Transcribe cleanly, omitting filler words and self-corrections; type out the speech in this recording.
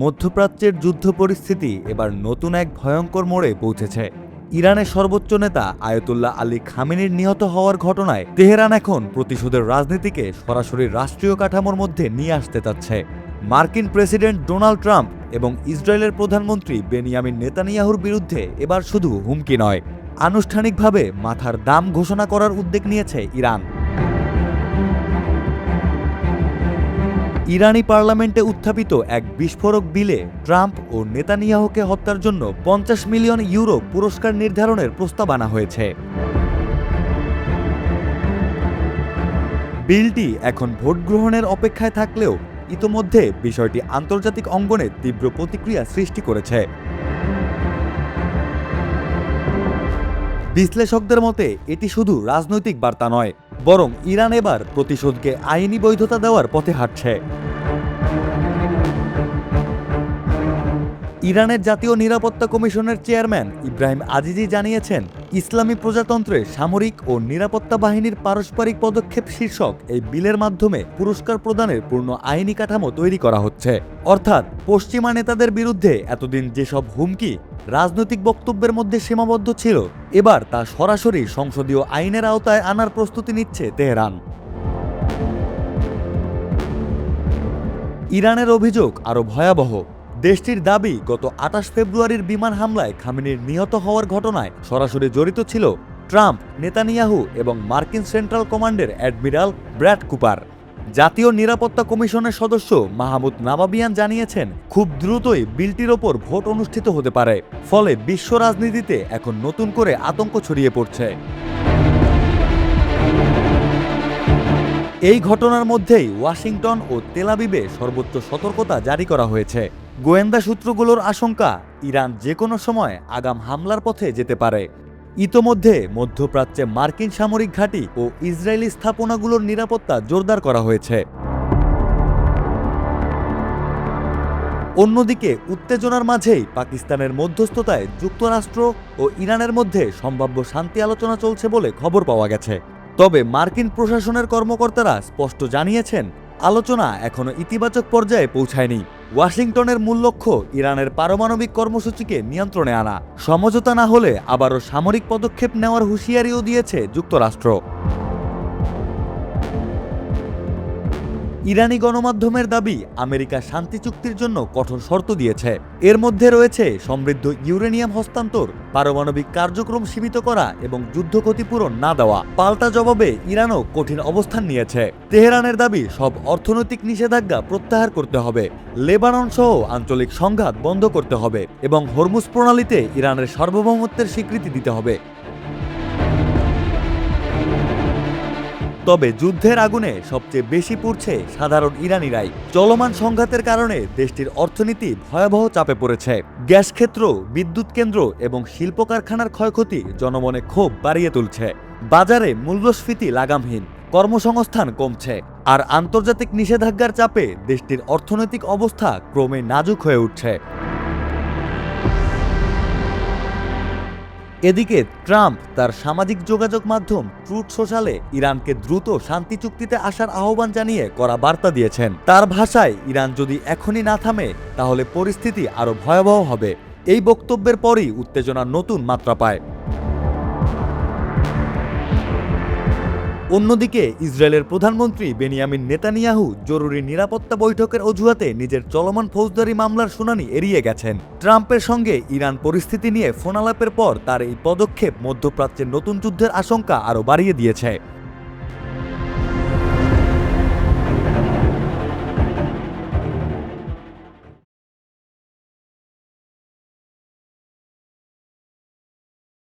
মধ্যপ্রাচ্যের যুদ্ধ পরিস্থিতি এবার নতুন এক ভয়ঙ্কর মোড়ে পৌঁছেছে। ইরানের সর্বোচ্চ নেতা আয়াতুল্লাহ আলী খামেনির নিহত হওয়ার ঘটনায় তেহরান এখন প্রতিশোধের রাজনীতিকে সরাসরি রাষ্ট্রীয় কাঠামোর মধ্যে নিয়ে আসতে চাচ্ছে। মার্কিন প্রেসিডেন্ট ডোনাল্ড ট্রাম্প এবং ইসরায়েলের প্রধানমন্ত্রী বেনিয়ামিন নেতানিয়াহুর বিরুদ্ধে এবার শুধু হুমকি নয়, আনুষ্ঠানিকভাবে মাথার দাম ঘোষণা করার উদ্যোগ নিয়েছে ইরান। ইরানি পার্লামেন্টে উত্থাপিত এক বিস্ফোরক বিলে ট্রাম্প ও নেতানিয়াহুকে হত্যার জন্য ৫০ মিলিয়ন ইউরো পুরস্কার নির্ধারণের প্রস্তাব আনা হয়েছে। বিলটি এখন ভোট গ্রহণের অপেক্ষায় থাকলেও ইতোমধ্যে বিষয়টি আন্তর্জাতিক অঙ্গনে তীব্র প্রতিক্রিয়া সৃষ্টি করেছে। বিশ্লেষকদের মতে এটি শুধু রাজনৈতিক বার্তা নয়, বরং ইরান এবার প্রতিশোধকে আইনি বৈধতা দেওয়ার পথে হাঁটছে। ইরানের জাতীয় নিরাপত্তা কমিশনের চেয়ারম্যান ইব্রাহিম আজিজি জানিয়েছেন, ইসলামী প্রজাতন্ত্রে সামরিক ও নিরাপত্তা বাহিনীর পারস্পরিক পদক্ষেপ শীর্ষক এই বিলের মাধ্যমে পুরস্কার প্রদানের পূর্ণ আইনি কাঠামো তৈরি করা হচ্ছে। অর্থাৎ পশ্চিমা নেতাদের বিরুদ্ধে এতদিন যেসব হুমকি রাজনৈতিক বক্তব্যের মধ্যে সীমাবদ্ধ ছিল, এবার তা সরাসরি সংসদীয় আইনের আওতায় আনার প্রস্তুতি নিচ্ছে তেহরান। ইরানের অভিযোগ আরও ভয়াবহ। দেশটির দাবি, গত ২৮ ফেব্রুয়ারির বিমান হামলায় খামেনির নিহত হওয়ার ঘটনায় সরাসরি জড়িত ছিল ট্রাম্প, নেতানিয়াহু এবং মার্কিন সেন্ট্রাল কমান্ডের অ্যাডমিরাল ব্র্যাড কুপার। জাতীয় নিরাপত্তা কমিশনের সদস্য মাহমুদ নাবাবিয়ান জানিয়েছেন, খুব দ্রুতই বিলটির ওপর ভোট অনুষ্ঠিত হতে পারে। ফলে বিশ্ব রাজনীতিতে এখন নতুন করে আতঙ্ক ছড়িয়ে পড়ছে। এই ঘটনার মধ্যেই ওয়াশিংটন ও তেল আবিবে সর্বোচ্চ সতর্কতা জারি করা হয়েছে। গোয়েন্দা সূত্রগুলোর আশঙ্কা, ইরান যে কোনো সময় আগাম হামলার পথে যেতে পারে। ইতোমধ্যে মধ্যপ্রাচ্যে মার্কিন সামরিক ঘাঁটি ও ইসরায়েলি স্থাপনাগুলোর নিরাপত্তা জোরদার করা হয়েছে। অন্যদিকে উত্তেজনার মাঝেই পাকিস্তানের মধ্যস্থতায় যুক্তরাষ্ট্র ও ইরানের মধ্যে সম্ভাব্য শান্তি আলোচনা চলছে বলে খবর পাওয়া গেছে। তবে মার্কিন প্রশাসনের কর্মকর্তারা স্পষ্ট জানিয়েছেন, আলোচনা এখনো ইতিবাচক পর্যায়ে পৌঁছায়নি। ওয়াশিংটনের মূল লক্ষ্য ইরানের পারমাণবিক কর্মসূচিকে নিয়ন্ত্রণে আনা। সমঝোতা না হলে আবারও সামরিক পদক্ষেপ নেওয়ার হুঁশিয়ারিও দিয়েছে যুক্তরাষ্ট্র। ইরানি গণমাধ্যমের দাবি, আমেরিকা শান্তি চুক্তির জন্য কঠোর শর্ত দিয়েছে। এর মধ্যে রয়েছে সমৃদ্ধ ইউরেনিয়াম হস্তান্তর, পারমাণবিক কার্যক্রম সীমিত করা এবং যুদ্ধ ক্ষতিপূরণ না দেওয়া। পাল্টা জবাবে ইরানও কঠিন অবস্থান নিয়েছে। তেহরানের দাবি, সব অর্থনৈতিক নিষেধাজ্ঞা প্রত্যাহার করতে হবে, লেবানন সহ আঞ্চলিক সংঘাত বন্ধ করতে হবে এবং হরমুজ প্রণালীতে ইরানের সার্বভৌমত্বের স্বীকৃতি দিতে হবে। তবে যুদ্ধের আগুনে সবচেয়ে বেশি পুড়ছে সাধারণ ইরানিরাই। চলমান সংঘাতের কারণে দেশটির অর্থনীতি ভয়াবহ চাপে পড়েছে। গ্যাস ক্ষেত্র, বিদ্যুৎ কেন্দ্র এবং শিল্প কারখানার ক্ষয়ক্ষতি জনমনে ক্ষোভ বাড়িয়ে তুলছে। বাজারে মূল্যস্ফীতি লাগামহীন, কর্মসংস্থান কমছে, আর আন্তর্জাতিক নিষেধাজ্ঞার চাপে দেশটির অর্থনৈতিক অবস্থা ক্রমে নাজুক হয়ে উঠছে। এদিকে ট্রাম্প তার সামাজিক যোগাযোগ মাধ্যম ট্রুথ সোশ্যালে ইরানকে দ্রুত শান্তি চুক্তিতে আসার আহ্বান জানিয়ে কড়া বার্তা দিয়েছেন। তার ভাষায়, ইরান যদি এখনই না থামে তাহলে পরিস্থিতি আরও ভয়াবহ হবে। এই বক্তব্যের পরই উত্তেজনা নতুন মাত্রা পায়। অন্যদিকে ইসরায়েলের প্রধানমন্ত্রী বেনিয়ামিন নেতানিয়াহু জরুরি নিরাপত্তা বৈঠকের অজুহাতে নিজের চলমান ফৌজদারি মামলার শুনানি এড়িয়ে গেছেন। ট্রাম্পের সঙ্গে ইরান পরিস্থিতি নিয়ে ফোনালাপের পর তার এই পদক্ষেপ মধ্যপ্রাচ্যের নতুন যুদ্ধের আশঙ্কা আরও বাড়িয়ে দিয়েছে।